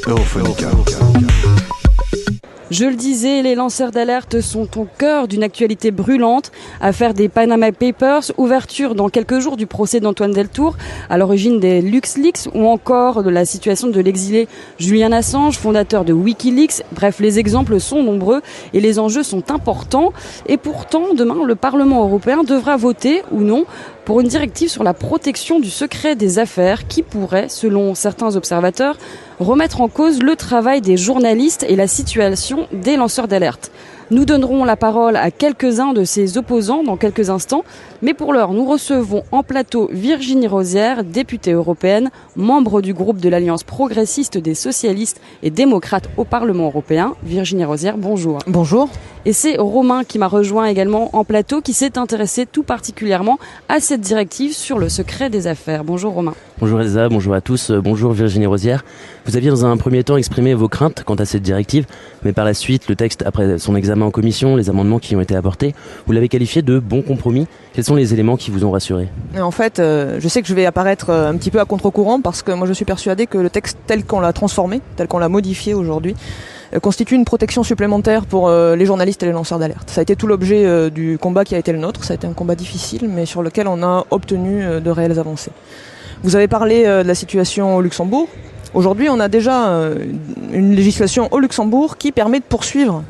Europhonica. Je le disais, les lanceurs d'alerte sont au cœur d'une actualité brûlante. Affaire des Panama Papers, ouverture dans quelques jours du procès d'Antoine Deltour, à l'origine des LuxLeaks, ou encore de la situation de l'exilé Julian Assange, fondateur de Wikileaks. Bref, les exemples sont nombreux et les enjeux sont importants. Et pourtant, demain, le Parlement européen devra voter ou non pour une directive sur la protection du secret des affaires qui pourrait, selon certains observateurs, remettre en cause le travail des journalistes et la situation des lanceurs d'alerte. Nous donnerons la parole à quelques-uns de ses opposants dans quelques instants, mais pour l'heure, nous recevons en plateau Virginie Rozière, députée européenne, membre du groupe de l'Alliance progressiste des socialistes et démocrates au Parlement européen. Virginie Rozière, bonjour. Bonjour. Et c'est Romain qui m'a rejoint également en plateau, qui s'est intéressé tout particulièrement à cette directive sur le secret des affaires. Bonjour Romain. Bonjour Elsa, bonjour à tous, bonjour Virginie Rozière. Vous aviez dans un premier temps exprimé vos craintes quant à cette directive, mais par la suite, le texte, après son examen en commission, les amendements qui y ont été apportés, vous l'avez qualifié de bon compromis. Quels sont les éléments qui vous ont rassuré ? En fait, je sais que je vais apparaître un petit peu à contre-courant parce que moi je suis persuadé que le texte tel qu'on l'a transformé, tel qu'on l'a modifié aujourd'hui, constitue une protection supplémentaire pour les journalistes et les lanceurs d'alerte. Ça a été tout l'objet du combat qui a été le nôtre. Ça a été un combat difficile, mais sur lequel on a obtenu de réelles avancées. Vous avez parlé de la situation au Luxembourg. Aujourd'hui, on a déjà une législation au Luxembourg qui permet de poursuivre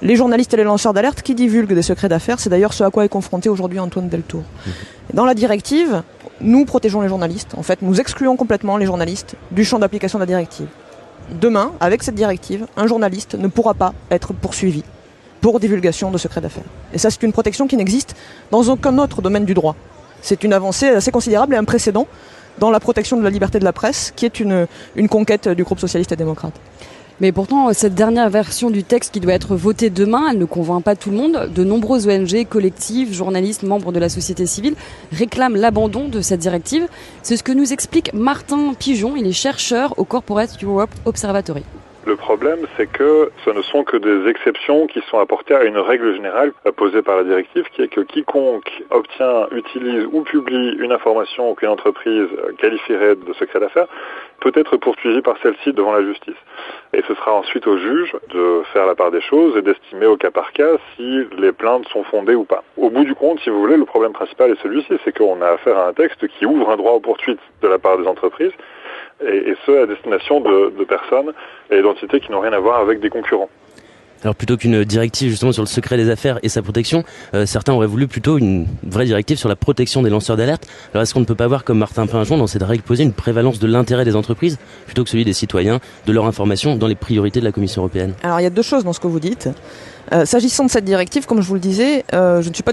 les journalistes et les lanceurs d'alerte qui divulguent des secrets d'affaires. C'est d'ailleurs ce à quoi est confronté aujourd'hui Antoine Deltour. Dans la directive, nous protégeons les journalistes. En fait, nous excluons complètement les journalistes du champ d'application de la directive. Demain, avec cette directive, un journaliste ne pourra pas être poursuivi pour divulgation de secrets d'affaires. Et ça, c'est une protection qui n'existe dans aucun autre domaine du droit. C'est une avancée assez considérable et un précédent dans la protection de la liberté de la presse, qui est une conquête du groupe socialiste et démocrate. Mais pourtant, cette dernière version du texte qui doit être votée demain, elle ne convainc pas tout le monde. De nombreuses ONG, collectifs, journalistes, membres de la société civile réclament l'abandon de cette directive. C'est ce que nous explique Martin Pigeon, il est chercheur au Corporate Europe Observatory. Le problème, c'est que ce ne sont que des exceptions qui sont apportées à une règle générale posée par la directive, qui est que quiconque obtient, utilise ou publie une information qu'une entreprise qualifierait de secret d'affaires peut être poursuivi par celle-ci devant la justice. Et ce sera ensuite au juge de faire la part des choses et d'estimer au cas par cas si les plaintes sont fondées ou pas. Au bout du compte, si vous voulez, le problème principal est celui-ci, c'est qu'on a affaire à un texte qui ouvre un droit aux poursuites de la part des entreprises, et ce à destination de personnes et d'entités qui n'ont rien à voir avec des concurrents. Alors plutôt qu'une directive justement sur le secret des affaires et sa protection, certains auraient voulu plutôt une vraie directive sur la protection des lanceurs d'alerte. Alors est-ce qu'on ne peut pas voir comme Martin Pigeon dans cette règle posée une prévalence de l'intérêt des entreprises plutôt que celui des citoyens, de leur information dans les priorités de la Commission européenne ? Alors il y a deux choses dans ce que vous dites. S'agissant de cette directive, comme je vous le disais, je ne suis pas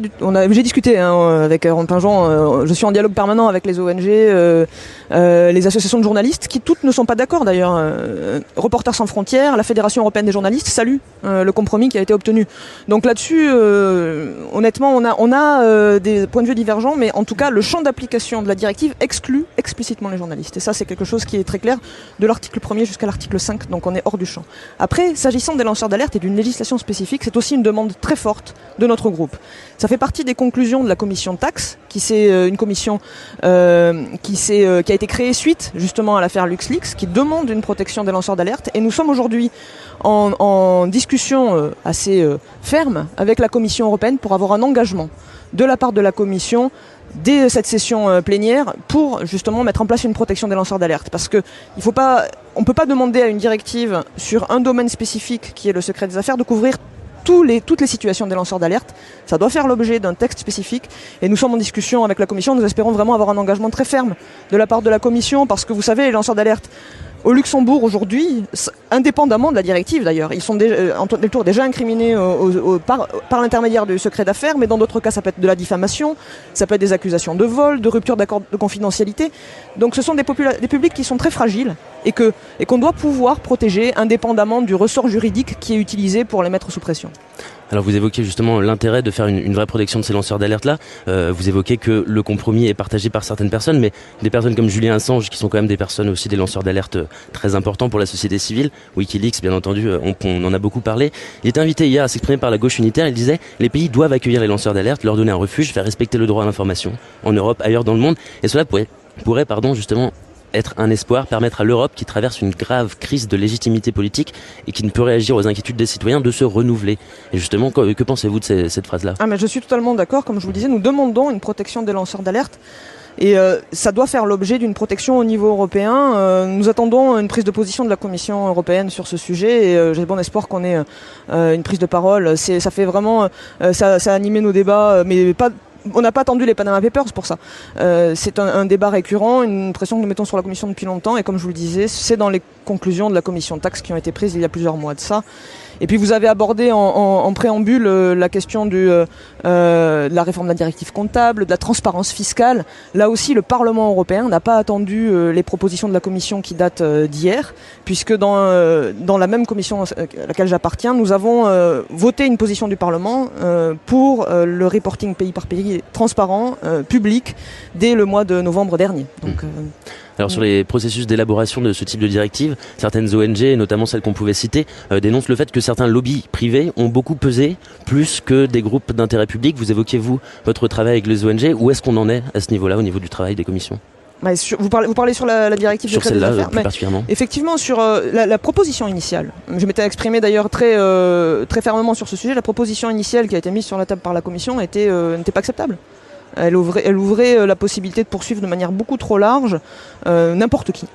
j'ai discuté avec Ron Pingeon, je suis en dialogue permanent avec les ONG, les associations de journalistes, qui toutes ne sont pas d'accord d'ailleurs. Reporters sans frontières, la Fédération européenne des journalistes salue le compromis qui a été obtenu. Donc là-dessus, honnêtement, on a des points de vue divergents, mais en tout cas, le champ d'application de la directive exclut explicitement les journalistes. Et ça, c'est quelque chose qui est très clair de l'article 1er jusqu'à l'article 5, donc on est hors du champ. Après, s'agissant des lanceurs d'alerte et d'une législation spécifique, c'est aussi une demande très forte de notre groupe. Ça fait partie des conclusions de la commission Taxe, une commission qui a été créée suite justement à l'affaire LuxLeaks, qui demande une protection des lanceurs d'alerte. Et nous sommes aujourd'hui en discussion assez ferme avec la Commission européenne pour avoir un engagement de la part de la Commission dès cette session plénière pour justement mettre en place une protection des lanceurs d'alerte. Parce que on ne peut pas demander à une directive sur un domaine spécifique qui est le secret des affaires de couvrir toutes les situations des lanceurs d'alerte. Ça doit faire l'objet d'un texte spécifique et nous sommes en discussion avec la Commission. Nous espérons vraiment avoir un engagement très ferme de la part de la Commission parce que vous savez, les lanceurs d'alerte au Luxembourg aujourd'hui, indépendamment de la directive d'ailleurs, ils sont Antoine Deltour déjà incriminés par l'intermédiaire du secret d'affaires, mais dans d'autres cas ça peut être de la diffamation, ça peut être des accusations de vol, de rupture d'accord de confidentialité. Donc ce sont des publics qui sont très fragiles et qu'on doit pouvoir protéger indépendamment du ressort juridique qui est utilisé pour les mettre sous pression. Alors vous évoquez justement l'intérêt de faire une vraie protection de ces lanceurs d'alerte-là. Vous évoquez que le compromis est partagé par certaines personnes, mais des personnes comme Julian Assange, qui sont quand même des personnes aussi des lanceurs d'alerte très importants pour la société civile, Wikileaks bien entendu, on en a beaucoup parlé. Il était invité hier à s'exprimer par la gauche unitaire, il disait « Les pays doivent accueillir les lanceurs d'alerte, leur donner un refuge, faire respecter le droit à l'information en Europe, ailleurs dans le monde, et cela pourrait justement être un espoir, permettre à l'Europe, qui traverse une grave crise de légitimité politique et qui ne peut réagir aux inquiétudes des citoyens, de se renouveler. Et justement, que pensez-vous de cette phrase-là ? Mais je suis totalement d'accord. Comme je vous le disais, nous demandons une protection des lanceurs d'alerte. Et ça doit faire l'objet d'une protection au niveau européen. Nous attendons une prise de position de la Commission européenne sur ce sujet et j'ai bon espoir qu'on ait une prise de parole. Ça fait vraiment, ça a animé nos débats, mais pas. On n'a pas attendu les Panama Papers pour ça. C'est un débat récurrent, une pression que nous mettons sur la Commission depuis longtemps. Et comme je vous le disais, c'est dans les conclusions de la Commission Taxe qui ont été prises il y a plusieurs mois de ça. Et puis vous avez abordé en préambule la question de la réforme de la directive comptable, de la transparence fiscale. Là aussi, le Parlement européen n'a pas attendu les propositions de la Commission qui datent d'hier, puisque dans la même commission à laquelle j'appartiens, nous avons voté une position du Parlement pour le reporting pays par pays transparent, public, dès le mois de novembre dernier. Donc, alors sur les processus d'élaboration de ce type de directive, certaines ONG, et notamment celles qu'on pouvait citer, dénoncent le fait que certains lobbies privés ont beaucoup pesé, plus que des groupes d'intérêt public. Vous évoquez, vous, votre travail avec les ONG. Où est-ce qu'on en est à ce niveau-là, au niveau du travail des commissions ? Vous parlez sur la directive sur de celle-là plus particulièrement. Effectivement, sur la proposition initiale, je m'étais exprimé d'ailleurs très fermement sur ce sujet. La proposition initiale qui a été mise sur la table par la Commission n'était pas acceptable. Elle ouvrait la possibilité de poursuivre de manière beaucoup trop large n'importe qui.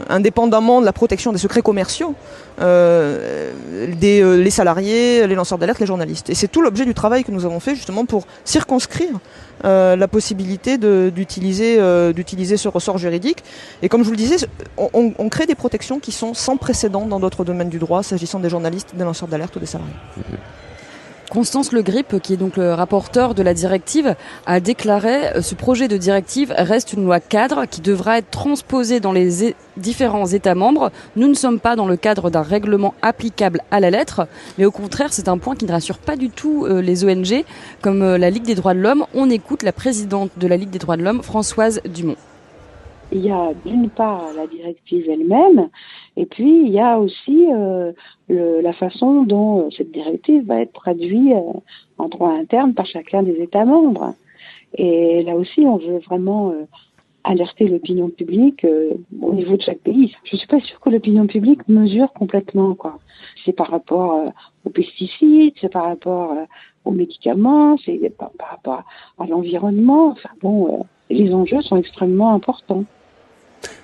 Indépendamment de la protection des secrets commerciaux, les salariés, les lanceurs d'alerte, les journalistes. Et c'est tout l'objet du travail que nous avons fait justement pour circonscrire la possibilité d'utiliser ce ressort juridique. Et comme je vous le disais, on crée des protections qui sont sans précédent dans d'autres domaines du droit, s'agissant des journalistes, des lanceurs d'alerte ou des salariés. Constance Le Grip, qui est donc le rapporteur de la directive, a déclaré ce projet de directive reste une loi cadre qui devra être transposée dans les différents États membres. Nous ne sommes pas dans le cadre d'un règlement applicable à la lettre, mais au contraire, c'est un point qui ne rassure pas du tout les ONG, comme la Ligue des droits de l'homme. On écoute la présidente de la Ligue des droits de l'homme, Françoise Dumont. Il y a d'une part la directive elle-même, et puis il y a aussi la façon dont cette directive va être traduite en droit interne par chacun des États membres. Et là aussi, on veut vraiment alerter l'opinion publique au niveau de chaque pays. Je suis pas sûre que l'opinion publique mesure complètement, quoi. C'est par rapport aux pesticides, c'est par rapport aux médicaments, c'est par rapport à l'environnement. Enfin bon, les enjeux sont extrêmement importants.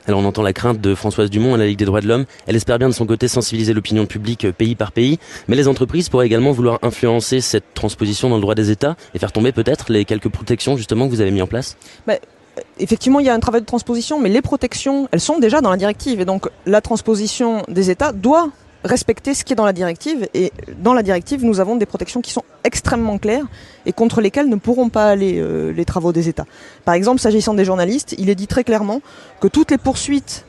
Alors on entend la crainte de Françoise Dumont à la Ligue des droits de l'homme. Elle espère bien de son côté sensibiliser l'opinion publique pays par pays. Mais les entreprises pourraient également vouloir influencer cette transposition dans le droit des États et faire tomber peut-être les quelques protections justement que vous avez mis en place. Effectivement, il y a un travail de transposition, mais les protections, elles sont déjà dans la directive. Et donc la transposition des États doit respecter ce qui est dans la directive. Et dans la directive, nous avons des protections qui sont extrêmement claires et contre lesquelles ne pourront pas aller les travaux des États. Par exemple, s'agissant des journalistes, il est dit très clairement que toutes les poursuites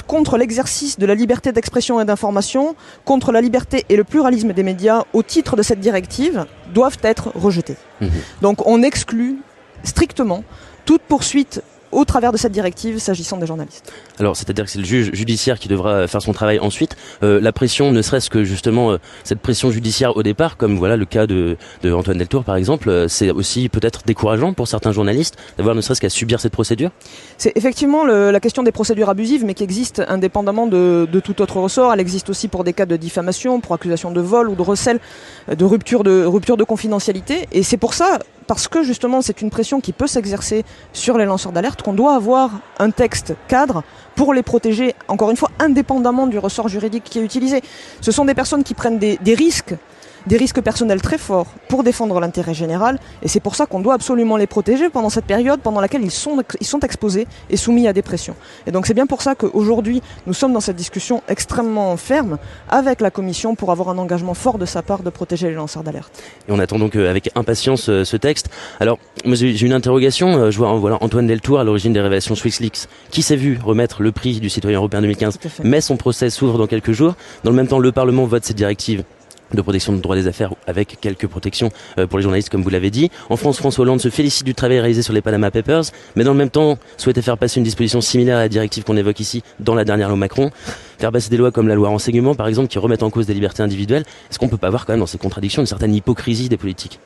contre l'exercice de la liberté d'expression et d'information, contre la liberté et le pluralisme des médias au titre de cette directive, doivent être rejetées. Donc on exclut strictement toute poursuite au travers de cette directive s'agissant des journalistes. Alors, c'est-à-dire que c'est le juge judiciaire qui devra faire son travail ensuite. La pression, ne serait-ce que justement cette pression judiciaire au départ, comme voilà le cas de Antoine Deltour par exemple, c'est aussi peut-être décourageant pour certains journalistes d'avoir ne serait-ce qu'à subir cette procédure. C'est effectivement la question des procédures abusives, mais qui existent indépendamment de tout autre ressort. Elle existe aussi pour des cas de diffamation, pour accusation de vol ou de recel, de rupture de confidentialité. Et c'est pour ça, parce que justement c'est une pression qui peut s'exercer sur les lanceurs d'alerte, qu'on doit avoir un texte cadre pour les protéger, encore une fois, indépendamment du ressort juridique qui est utilisé. Ce sont des personnes qui prennent des risques personnels très forts pour défendre l'intérêt général, et c'est pour ça qu'on doit absolument les protéger pendant cette période pendant laquelle ils sont exposés et soumis à des pressions. Et donc c'est bien pour ça qu'aujourd'hui, nous sommes dans cette discussion extrêmement ferme avec la Commission pour avoir un engagement fort de sa part de protéger les lanceurs d'alerte. Et on attend donc avec impatience ce texte. Alors, moi j'ai une interrogation. Je vois Antoine Deltour, à l'origine des révélations SwissLeaks, qui s'est vu remettre le prix du citoyen européen 2015, mais son procès s'ouvre dans quelques jours. Dans le même temps, le Parlement vote cette directive de protection de droits des affaires avec quelques protections pour les journalistes comme vous l'avez dit. En France, François Hollande se félicite du travail réalisé sur les Panama Papers, mais dans le même temps souhaitait faire passer une disposition similaire à la directive qu'on évoque ici dans la dernière loi Macron, faire passer des lois comme la loi renseignement par exemple qui remettent en cause des libertés individuelles. Est-ce qu'on peut pas voir quand même dans ces contradictions une certaine hypocrisie des politiques ?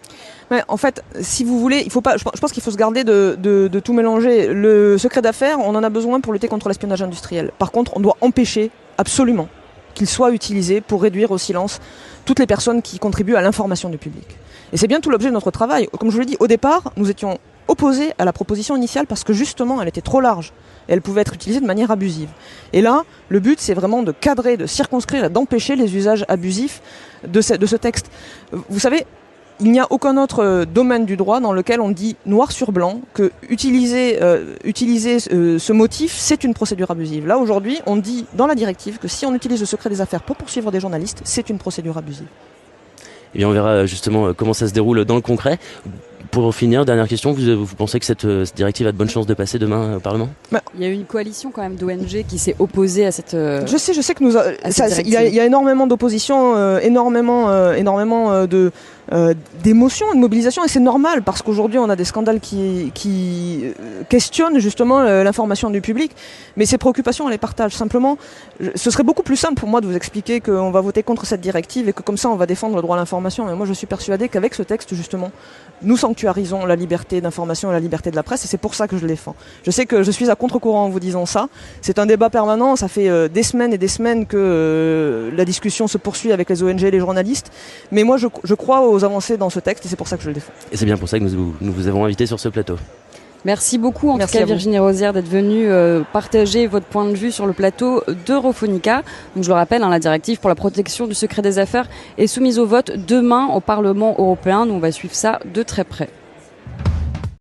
Ouais, en fait, si vous voulez, il faut pas. Je pense qu'il faut se garder de tout mélanger. Le secret d'affaires, on en a besoin pour lutter contre l'espionnage industriel. Par contre, on doit empêcher absolument qu'il soit utilisé pour réduire au silence toutes les personnes qui contribuent à l'information du public. Et c'est bien tout l'objet de notre travail. Comme je vous l'ai dit, au départ, nous étions opposés à la proposition initiale parce que justement, elle était trop large et elle pouvait être utilisée de manière abusive. Et là, le but, c'est vraiment de cadrer, de circonscrire et d'empêcher les usages abusifs de ce texte. Vous savez, il n'y a aucun autre domaine du droit dans lequel on dit noir sur blanc que utiliser ce motif, c'est une procédure abusive. Là, aujourd'hui, on dit dans la directive que si on utilise le secret des affaires pour poursuivre des journalistes, c'est une procédure abusive. Eh bien, on verra justement comment ça se déroule dans le concret. Pour finir, dernière question, vous pensez que cette directive a de bonnes chances de passer demain au Parlement ? Il y a eu une coalition quand même d'ONG qui s'est opposée à cette Je sais que il y a énormément d'opposition, énormément d'émotions, de mobilisation, et c'est normal parce qu'aujourd'hui on a des scandales qui questionnent justement l'information du public, mais ces préoccupations on les partage. Simplement, ce serait beaucoup plus simple pour moi de vous expliquer qu'on va voter contre cette directive et que comme ça on va défendre le droit à l'information, mais moi je suis persuadé qu'avec ce texte justement, nous sanctuarisons la liberté d'information et la liberté de la presse, et c'est pour ça que je le défends. Je sais que je suis à contre-courant en vous disant ça, c'est un débat permanent, ça fait des semaines et des semaines que la discussion se poursuit avec les ONG et les journalistes, mais moi je crois aux avancées dans ce texte et c'est pour ça que je le défends. Et c'est bien pour ça que nous vous avons invité sur ce plateau. Merci beaucoup en Merci tout cas à vous. Virginie Rosière d'être venue partager votre point de vue sur le plateau d'Europhonica. Donc je le rappelle, la directive pour la protection du secret des affaires est soumise au vote demain au Parlement européen. Nous on va suivre ça de très près.